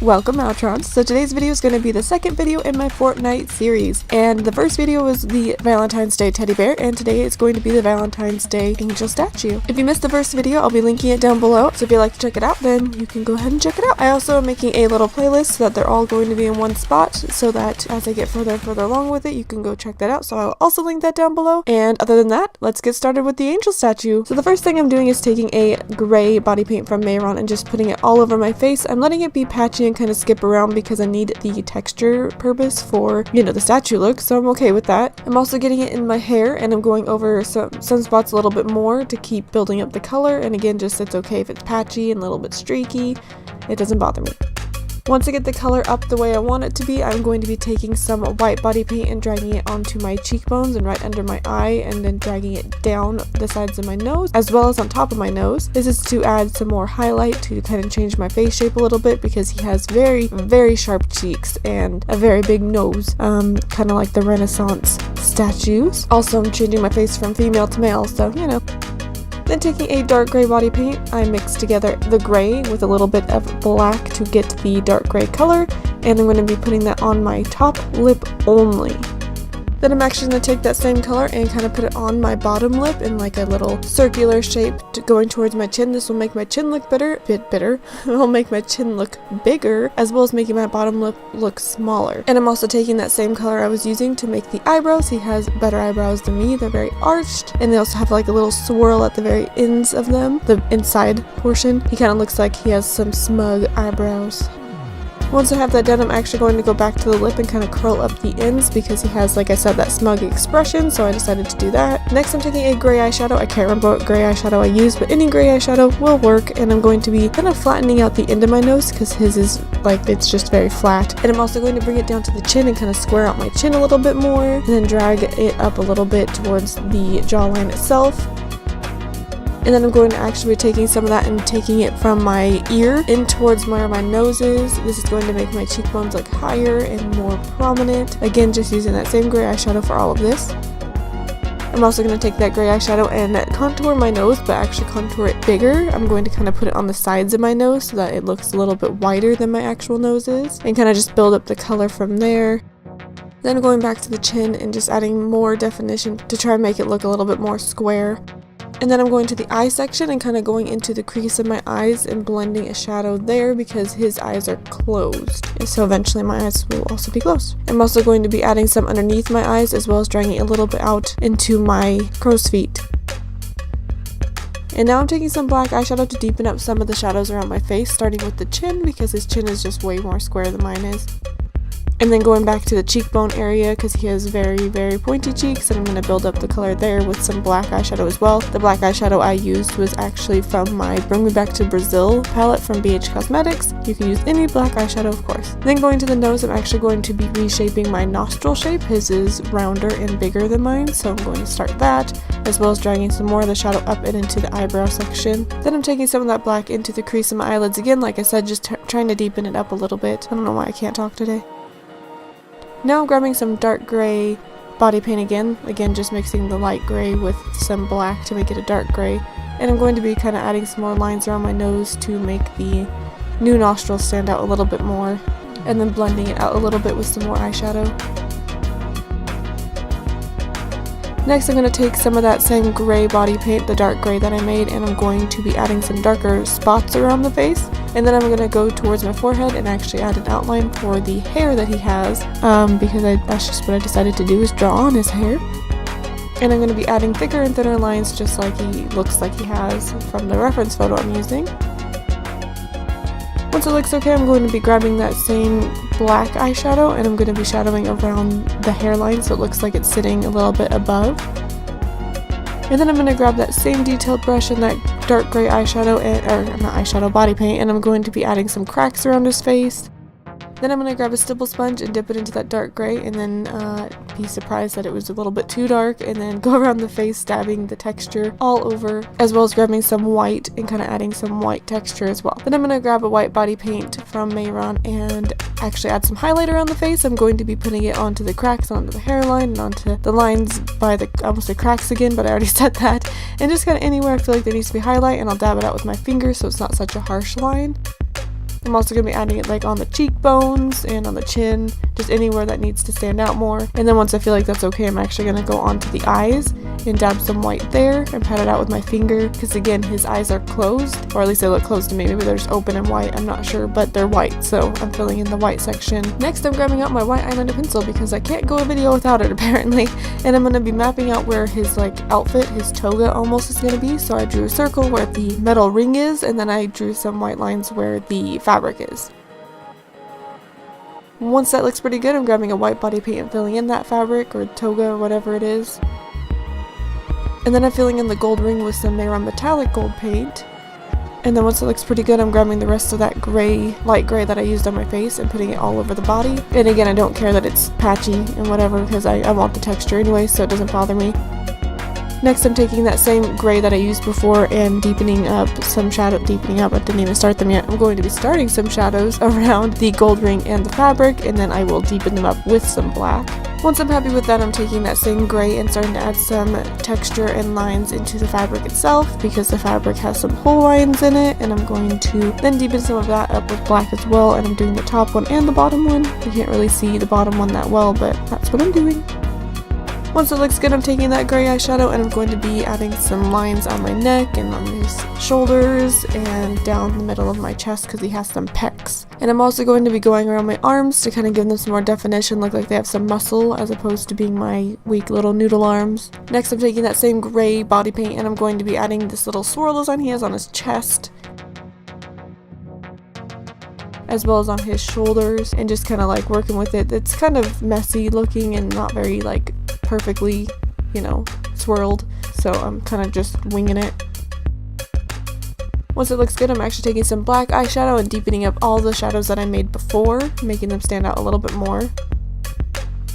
Welcome Mehron. So today's video is going to be the second video in my Fortnite series, and the first video was the Valentine's Day teddy bear, and today it's going to be the Valentine's Day angel statue. If you missed the first video, I'll be linking it down below, so if you'd like to check it out, then you can go ahead and check it out. I also am making a little playlist so that they're all going to be in one spot, so that as I get further and further along with it, you can go check that out. So I'll also link that down below. And other than that, let's get started with the angel statue. So the first thing I'm doing is taking a gray body paint from Mehron and just putting it all over my face. I'm letting it be patchy and kind of skip around because I need the texture purpose for, the statue look, so I'm okay with that. I'm also getting it in my hair, and I'm going over some spots a little bit more to keep building up the color, and again, just it's okay if it's patchy and a little bit streaky. It doesn't bother me. Once I get the color up the way I want it to be, I'm going to be taking some white body paint and dragging it onto my cheekbones and right under my eye, and then dragging it down the sides of my nose as well as on top of my nose. This is to add some more highlight to kind of change my face shape a little bit because he has very, very sharp cheeks and a very big nose, kind of like the Renaissance statues. Also, I'm changing my face from female to male, so Then taking a dark gray body paint, I mix together the gray with a little bit of black to get the dark gray color, and I'm going to be putting that on my top lip only. Then I'm actually going to take that same color and kind of put it on my bottom lip in like a little circular shape going towards my chin. This will make my chin look bitter. It'll make my chin look bigger, as well as making my bottom lip look smaller. And I'm also taking that same color I was using to make the eyebrows. He has better eyebrows than me. They're very arched, and they also have like a little swirl at the very ends of them, the inside portion. He kind of looks like he has some smug eyebrows. Once I have that done, I'm actually going to go back to the lip and kind of curl up the ends because he has, like I said, that smug expression, so I decided to do that. Next, I'm taking a gray eyeshadow. I can't remember what gray eyeshadow I used, but any gray eyeshadow will work, and I'm going to be kind of flattening out the end of my nose because his is like, it's just very flat. And I'm also going to bring it down to the chin and kind of square out my chin a little bit more, and then drag it up a little bit towards the jawline itself. And then I'm going to actually be taking some of that and taking it from my ear in towards where my nose is. This is going to make my cheekbones look higher and more prominent. Again, just using that same gray eyeshadow for all of this. I'm also going to take that gray eyeshadow and contour my nose, but actually contour it bigger. I'm going to kind of put it on the sides of my nose so that it looks a little bit wider than my actual nose is, and kind of just build up the color from there. Then going back to the chin and just adding more definition to try and make it look a little bit more square. And then I'm going to the eye section and kind of going into the crease of my eyes and blending a shadow there because his eyes are closed. And so eventually my eyes will also be closed. I'm also going to be adding some underneath my eyes as well as dragging it a little bit out into my crow's feet. And now I'm taking some black eyeshadow to deepen up some of the shadows around my face, starting with the chin because his chin is just way more square than mine is. And then going back to the cheekbone area because he has very, very pointy cheeks, and I'm going to build up the color there with some black eyeshadow as well. The black eyeshadow I used was actually from my Bring Me Back to Brazil palette from BH Cosmetics. You can use any black eyeshadow, of course. Then going to the nose, I'm actually going to be reshaping my nostril shape. His is rounder and bigger than mine, so I'm going to start that, as well as dragging some more of the shadow up and into the eyebrow section. Then I'm taking some of that black into the crease of my eyelids again, like I said, just trying to deepen it up a little bit. I don't know why I can't talk today. Now I'm grabbing some dark gray body paint again just mixing the light gray with some black to make it a dark gray, and I'm going to be kind of adding some more lines around my nose to make the new nostrils stand out a little bit more, and then blending it out a little bit with some more eyeshadow. Next, I'm going to take some of that same gray body paint, the dark gray that I made, and I'm going to be adding some darker spots around the face. And then I'm going to go towards my forehead and actually add an outline for the hair that he has, because that's just what I decided to do, is draw on his hair. And I'm going to be adding thicker and thinner lines just like he looks like he has from the reference photo I'm using. Once it looks okay, I'm going to be grabbing that same black eyeshadow and I'm going to be shadowing around the hairline so it looks like it's sitting a little bit above. And then I'm going to grab that same detailed brush and that dark gray eyeshadow, not eyeshadow, body paint, and I'm going to be adding some cracks around his face. Then I'm going to grab a stipple sponge and dip it into that dark gray, and then be surprised that it was a little bit too dark, and then go around the face, dabbing the texture all over, as well as grabbing some white and kind of adding some white texture as well. Then I'm going to grab a white body paint from Mehron and actually add some highlight around the face. I'm going to be putting it onto the cracks, onto the hairline, and onto the lines by the, I almost said cracks again, but I already said that, and just kind of anywhere I feel like there needs to be highlight, and I'll dab it out with my finger so it's not such a harsh line. I'm also going to be adding it like on the cheekbones and on the chin, just anywhere that needs to stand out more. And then once I feel like that's okay, I'm actually going to go onto the eyes and dab some white there and pat it out with my finger, because again, his eyes are closed, or at least they look closed to me. Maybe they're just open and white, I'm not sure, but they're white, so I'm filling in the white section. Next, I'm grabbing out my white eyeliner pencil because I can't go a video without it apparently, and I'm going to be mapping out where his like outfit, his toga almost is going to be. So I drew a circle where the metal ring is, and then I drew some white lines where the fabric is. Once that looks pretty good, I'm grabbing a white body paint and filling in that fabric or toga or whatever it is. And then I'm filling in the gold ring with some Mehron metallic gold paint. And then once it looks pretty good, I'm grabbing the rest of that gray, light gray that I used on my face and putting it all over the body. And again, I don't care that it's patchy and whatever, because I want the texture anyway, so it doesn't bother me. Next, I'm taking that same gray that I used before and deepening up some shadow. I didn't even start them yet. I'm going to be starting some shadows around the gold ring and the fabric, and then I will deepen them up with some black. Once I'm happy with that, I'm taking that same gray and starting to add some texture and lines into the fabric itself, because the fabric has some whole lines in it, and I'm going to then deepen some of that up with black as well, and I'm doing the top one and the bottom one. You can't really see the bottom one that well, but that's what I'm doing. Once it looks good, I'm taking that gray eyeshadow and I'm going to be adding some lines on my neck and on his shoulders and down the middle of my chest because he has some pecs. And I'm also going to be going around my arms to kind of give them some more definition, look like they have some muscle as opposed to being my weak little noodle arms. Next, I'm taking that same gray body paint and I'm going to be adding this little swirl design he has on his chest, as well as on his shoulders, and just kind of like working with it. It's kind of messy looking and not very like perfectly, you know, swirled, so I'm kind of just winging it. Once it looks good, I'm actually taking some black eyeshadow and deepening up all the shadows that I made before, making them stand out a little bit more.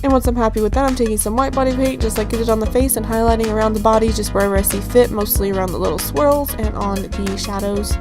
And once I'm happy with that, I'm taking some white body paint, just like I did on the face, and highlighting around the body just wherever I see fit, mostly around the little swirls and on the shadows.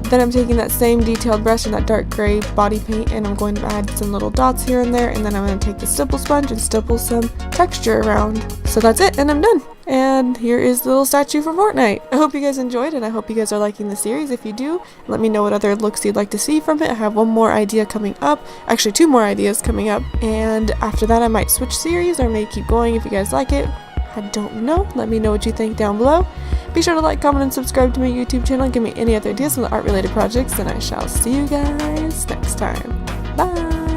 Then I'm taking that same detailed brush and that dark gray body paint and I'm going to add some little dots here and there, and then I'm going to take the stipple sponge and stipple some texture around. So that's it, and I'm done. And here is the little statue for Fortnite. I hope you guys enjoyed, and I hope you guys are liking the series. If you do, let me know what other looks you'd like to see from it. I have one more idea coming up, actually 2 more ideas coming up, and after that I might switch series or may keep going if you guys like it. I don't know. Let me know what you think down below. Be sure to like, comment, and subscribe to my YouTube channel and give me any other ideas on the art related projects, and I shall see you guys next time. Bye!